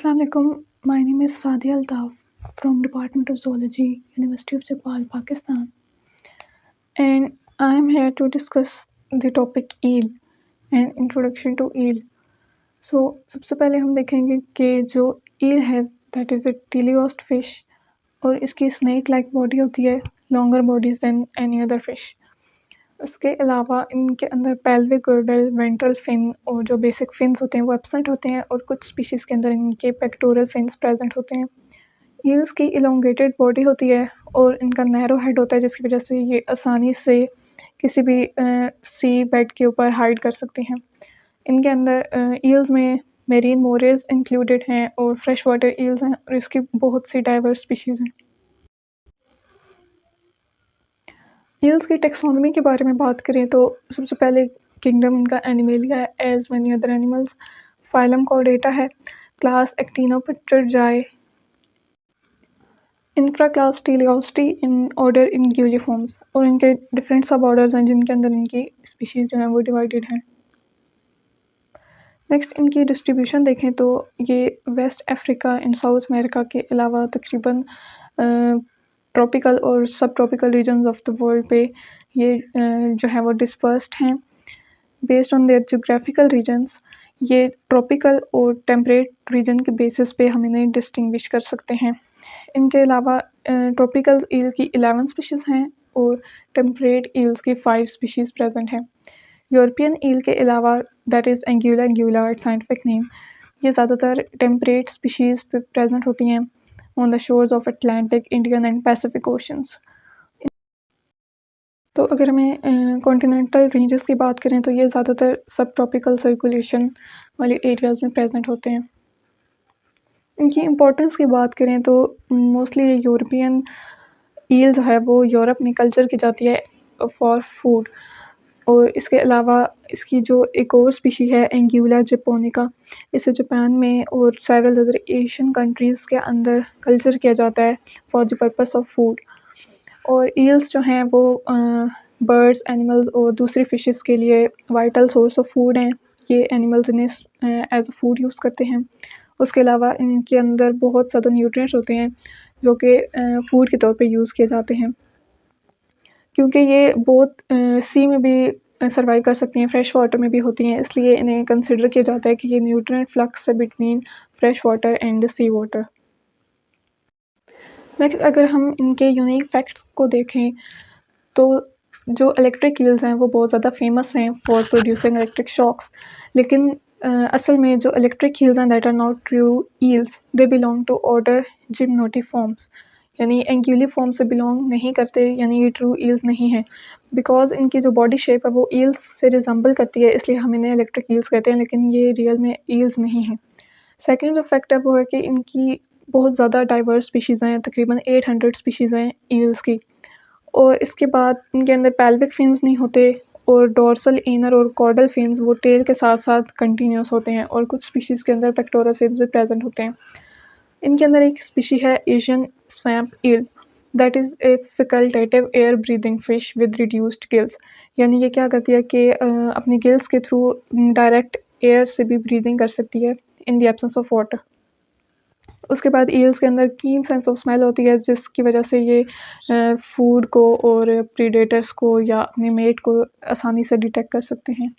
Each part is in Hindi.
Assalamu alaikum. My name is Sadia Altaf from Department of Zoology, University of Chakal, Pakistan, and I am here to discuss the topic eel and introduction to eel. So सबसे पहले हम देखेंगे कि जो eel है that is a teleost fish और इसकी snake like body होती है, longer bodies than any other fish. उसके अलावा इनके अंदर पेल्विक गर्डल, वेंट्रल फिन और जो बेसिक फिन्स होते हैं वो एब्सेंट होते हैं और कुछ स्पीशीज़ के अंदर इनके पेक्टोरल फिन्स प्रेजेंट होते हैं। ईल्स की इलोंगेटेड बॉडी होती है और इनका नैरो हेड होता है जिसकी वजह से ये आसानी से किसी भी सी बेड के ऊपर हाइड कर सकते हैं। इनके अंदर ईल्स में मेरीन मोरेज इंक्लूडेड हैं और फ्रेश वाटर ईल्स हैं और इसकी बहुत सी डाइवर्स स्पीशीज़ हैं। ईल्स की टेक्सोनॉमी के बारे में बात करें तो सबसे पहले किंगडम इनका एनिमेलिया है as many other animals. Phylum chordata है, class actinopterygii, infra class teleostei, in order anguilliformes और इनके डिफरेंट सब ऑर्डर्स हैं जिनके अंदर इनकी स्पीशीज़ जो हैं वो डिवाइडेड हैं। नेक्स्ट इनकी डिस्ट्रीब्यूशन देखें तो ये West Africa and South America के अलावा तकरीबन ट्रॉपिकल और सब tropical regions of the world पे ये जो है वो डिस्पर्स्ड हैं। Based on their geographical regions ये ट्रॉपिकल और टेम्परेट रीजन के बेसिस पे हम इन्हें डिस्टिंग्विश कर सकते हैं। इनके अलावा ट्रॉपिकल ईल की 11 स्पीशीज़ हैं और टेम्परेट ईल्स की 5 स्पीशीज़ प्रेजेंट हैं। यूरोपियन ईल के अलावा that is एंगुला एंगुला it's scientific name, ये ज़्यादातर टेम्परेट स्पीशीज़ पे प्रेजेंट होती हैं on the shores of Atlantic, Indian and Pacific oceans. तो अगर हमें कॉन्टिनेंटल रेंजेस की बात करें तो ये ज़्यादातर सब ट्रॉपिकल सर्कुलेशन वाले एरियाज़ में प्रेजेंट होते हैं। इनकी इम्पोर्टेंस की बात करें तो मोस्टली ये यूरोपियन ईल जो है वो यूरोप में कल्चर की जाती है फॉर फूड और इसके अलावा इसकी जो एक और स्पीशी है एंगुला जैपोनिका, इसे जापान में और सेवरल अदर एशियन कंट्रीज़ के अंदर कल्चर किया जाता है for the purpose of food. और ईल्स जो हैं वो बर्ड्स, एनिमल्स और दूसरी फिशेस के लिए वाइटल सोर्स ऑफ फूड हैं। ये एनिमल्स इन्हें एज अ फूड यूज़ करते हैं। उसके अलावा इनके अंदर बहुत ज़्यादा न्यूट्रिएंट्स होते हैं जो कि फूड के तौर पे यूज़ किए जाते हैं। क्योंकि ये बहुत सी में भी सर्वाइव कर सकती हैं, फ्रेश वाटर में भी होती हैं, इसलिए इन्हें कंसिडर किया जाता है कि ये न्यूट्रिएंट फ्लक्स है between fresh water and sea water. Next अगर हम इनके यूनिक फैक्ट्स को देखें तो जो इलेक्ट्रिक ईल्स हैं वो बहुत ज़्यादा फेमस हैं फॉर प्रोड्यूसिंग इलेक्ट्रिक शॉक्स, लेकिन असल में जो इलेक्ट्रिक ईल्स हैं that are not true eels, they belong to order gymnotiformes, यानी एंगुलिफॉर्म से बिलोंग नहीं करते, यानी ये ट्रू ईल्स नहीं हैं। बिकॉज इनकी जो बॉडी शेप है वो ईल्स से रिजम्बल करती है, इसलिए हम इन्हें इलेक्ट्रिक ईल्स कहते हैं, लेकिन ये रियल में ईल्स नहीं हैं। सेकेंड जो फैक्ट है वो है कि इनकी बहुत ज़्यादा डाइवर्स स्पीशीज़ हैं, तकरीबन 800 स्पीशीज़ हैं ईल्स की। और इसके बाद इनके अंदर पेल्विक फिन्स नहीं होते और डोर्सल, इनर और कॉर्डल फिन्स वो टेल के साथ साथ कंटिन्यूस होते हैं और कुछ स्पीशीज़ के अंदर पेक्टोरल फिन्स भी प्रेजेंट होते हैं। इनके अंदर एक स्पीशी है Asian swamp eel, that is a facultative air breathing fish with reduced gills, यानी ये क्या करती है कि अपनी गिल्स के थ्रू डायरेक्ट एयर से भी ब्रीदिंग कर सकती है in the absence of water. उसके बाद ईल्स के अंदर कीन सेंस ऑफ स्मेल होती है जिसकी वजह से ये फूड को और प्रीडेटर्स को या अपने मेट को आसानी से डिटेक्ट कर सकते हैं।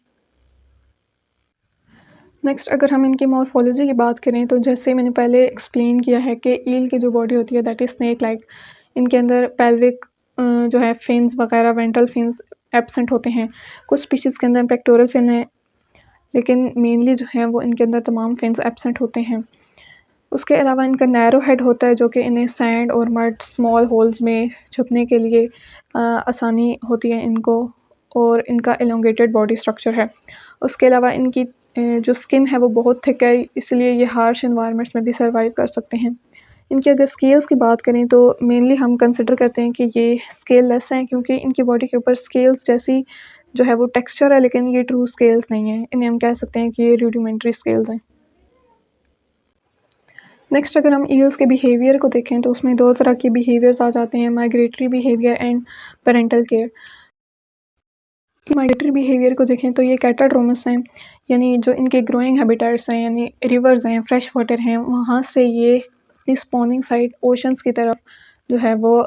नेक्स्ट अगर हम इनकी मॉर्फोलॉजी की बात करें तो जैसे मैंने पहले एक्सप्लेन किया है कि ईल की जो बॉडी होती है दैट इज़ स्नेक लाइक, इनके अंदर पेल्विक जो है फिन्स वगैरह, वेंट्रल फिन्स एब्सेंट होते हैं। कुछ स्पीशीज़ के अंदर पेक्टोरल फिन है, लेकिन मेनली जो है वो इनके अंदर तमाम फिन्स एब्सेंट होते हैं। उसके अलावा इनका नैरो हेड होता है जो कि इन्हें सैंड और मड स्मॉल होल्स में छुपने के लिए आसानी होती है इनको, और इनका एलोंगेटेड बॉडी स्ट्रक्चर है। उसके अलावा इनकी जो स्किन है वो बहुत थिक है, इसलिए ये हार्श एनवायरनमेंट्स में भी सर्वाइव कर सकते हैं। इनकी अगर स्केल्स की बात करें तो मेनली हम कंसिडर करते हैं कि ये स्केल लेस हैं क्योंकि इनकी बॉडी के ऊपर स्केल्स जैसी जो है वो टेक्स्चर है, लेकिन ये ट्रू स्केल्स नहीं है। इन्हें हम कह सकते हैं कि ये रूडिमेंट्री स्केल्स हैं। नेक्स्ट अगर हम ईल्स के बिहेवियर को देखें तो उसमें 2 तरह के बिहेवियर्स आ जाते हैं, migratory behaviour and parental care. Migratory behaviour को देखें तो ये कैटाड्रोमस हैं, यानी जो इनके ग्रोइंग हैबिटेट्स हैं, यानी रिवर्स हैं, फ्रेश वाटर हैं, वहाँ से ये अपनी स्पॉनिंग साइट ओशंस की तरफ जो है वो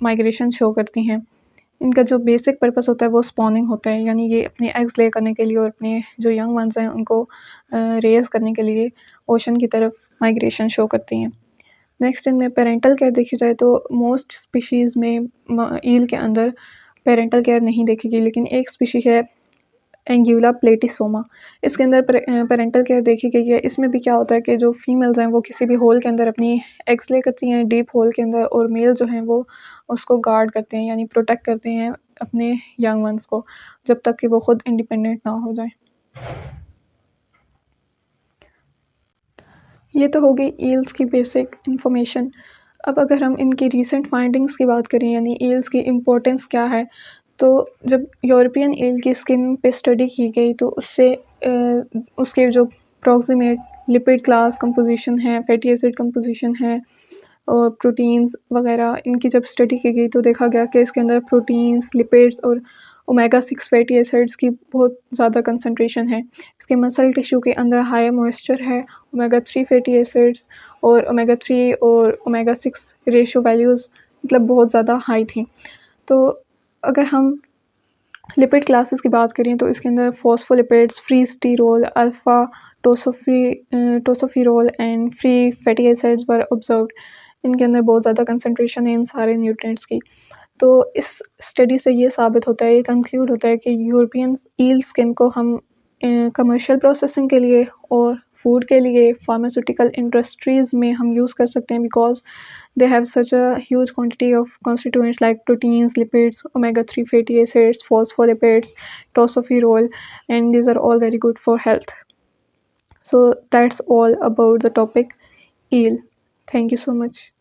माइग्रेशन शो करती हैं। इनका जो बेसिक पर्पस होता है वो स्पॉनिंग होता है, यानी ये अपने एग्स ले करने के लिए और अपने जो यंग वंस हैं उनको रेज़ करने के लिए ओशन की तरफ माइग्रेशन शो करती हैं। नेक्स्ट इनमें पेरेंटल केयर देखी जाए तो मोस्ट स्पीशीज़ में ईल के अंदर पेरेंटल केयर नहीं देखी गई, लेकिन एक स्पीशी है एंग्यूला प्लेटिसोमा, इसके अंदर पेरेंटल केयर देखी गई है। इसमें भी क्या होता है कि जो फीमेल्स हैं वो किसी भी होल के अंदर अपनी एग्स ले करती हैं, डीप होल के अंदर, और मेल जो हैं वो उसको गार्ड करते हैं, यानी प्रोटेक्ट करते हैं अपने यंग वंस को, जब तक कि वो खुद इंडिपेंडेंट ना हो जाए। ये तो हो गई ईल्स की बेसिक इन्फॉर्मेशन। अब अगर हम इनकी रीसेंट फाइंडिंग्स की बात करें, यानी ईल्स की इम्पोर्टेंस क्या है, तो जब यूरोपियन ईल की स्किन पे स्टडी की गई तो उससे उसके जो प्रॉक्सिमेट लिपिड क्लास कंपोजिशन है, फैटी एसिड कंपोजिशन है और प्रोटीन्स वगैरह, इनकी जब स्टडी की गई तो देखा गया कि इसके अंदर प्रोटीन्स, लिपिड्स और ओमेगा 6 फैटी एसिड्स की बहुत ज़्यादा कंसंट्रेशन है। इसके मसल टिश्यू के अंदर हाई मॉइस्चर है, ओमेगा 3 फैटी एसिड्स और ओमेगा 3 और ओमेगा 6 रेशियो वैल्यूज़ मतलब बहुत ज़्यादा हाई थी। तो अगर हम लिपिड क्लासेस की बात करें तो इसके अंदर phospholipids, free sterol, alpha tocopherol and free fatty acids were observed. इनके अंदर बहुत ज़्यादा कंसंट्रेशन है इन सारे न्यूट्रिएंट्स की। तो इस स्टडी से ये साबित होता है, ये कंक्लूड होता है कि यूरोपियन ईल स्किन को हम कमर्शियल प्रोसेसिंग के लिए और फूड के लिए, फार्मास्यूटिकल इंडस्ट्रीज़ में हम यूज़ कर सकते हैं, because they have such a huge quantity of constituents like proteins, lipids, omega-3 fatty acids, phospholipids, tocopherol, and these are all very good for health. So that's all about the topic eel. Thank you so much.